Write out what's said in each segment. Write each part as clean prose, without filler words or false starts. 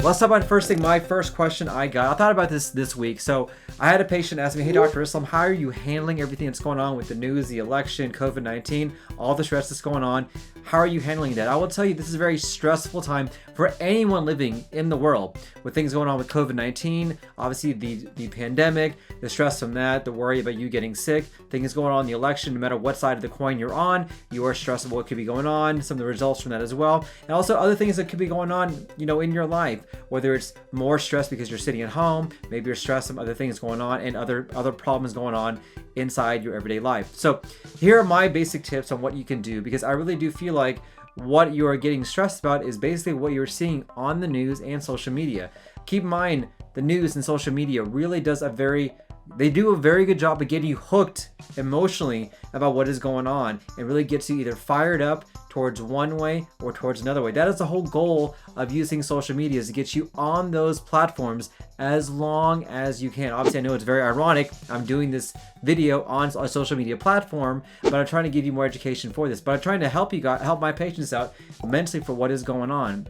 Let's talk about first thing. My first question I thought about this week. So I had a patient ask me, "Hey, Dr. Islam, how are you handling everything that's going on with the news, the election, COVID-19, all the stress that's going on? How are you handling that?" I will tell you, this is a very stressful time for anyone living in the world with things going on with COVID-19, obviously the pandemic, the stress from that, the worry about you getting sick, things going on in the election. No matter what side of the coin you're on, you are stressed about what could be going on, some of the results from that as well, and also other things that could be going on, in your life. Whether it's more stress because you're sitting at home, maybe you're stressed some other things going on, and other problems going on inside your everyday life. So here are my basic tips on what you can do, because I really do feel like what you are getting stressed about is basically what you're seeing on the news and social media. Keep in mind, the news and social media really do a very good job of getting you hooked emotionally about what is going on, and really gets you either fired up towards one way or towards another way. That is the whole goal of using social media, is to get you on those platforms as long as you can. Obviously, I know it's very ironic. I'm doing this video on a social media platform, but I'm trying to give you more education for this. But I'm trying to help my patients out mentally for what is going on.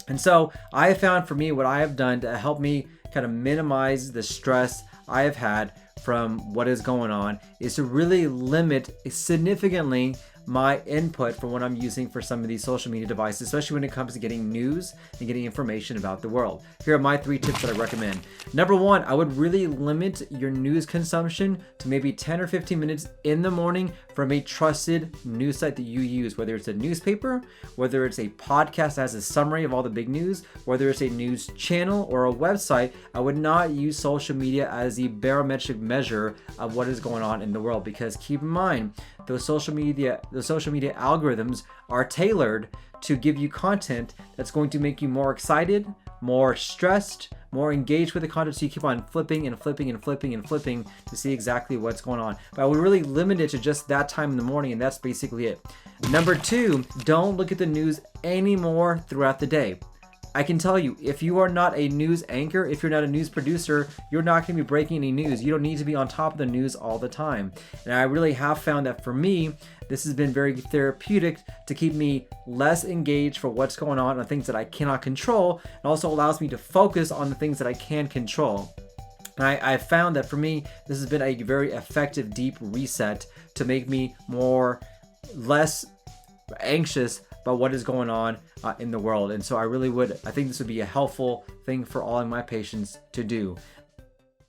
And so I have found, for me, what I have done to help me kind of minimize the stress I have had from what is going on is to really limit significantly my input for what I'm using for some of these social media devices, especially when it comes to getting news and getting information about the world. Here are my 3 tips that I recommend. Number 1, I would really limit your news consumption to maybe 10 or 15 minutes in the morning from a trusted news site that you use, whether it's a newspaper, whether it's a podcast that has a summary of all the big news, whether it's a news channel or a website. I would not use social media as the barometric measure of what is going on in the world, because keep in mind, the social media algorithms are tailored to give you content that's going to make you more excited, more stressed, more engaged with the content, so you keep on flipping and flipping and flipping and flipping to see exactly what's going on. But I would really limit it to just that time in the morning, and that's basically it. Number 2, don't look at the news anymore throughout the day. I can tell you, if you are not a news anchor, if you're not a news producer, you're not going to be breaking any news. You don't need to be on top of the news all the time. And I really have found that for me, this has been very therapeutic to keep me less engaged for what's going on things that I cannot control. It also allows me to focus on the things that I can control. And I found that for me, this has been a very effective deep reset to make me less anxious about what is going on in the world. And so I think this would be a helpful thing for all of my patients to do.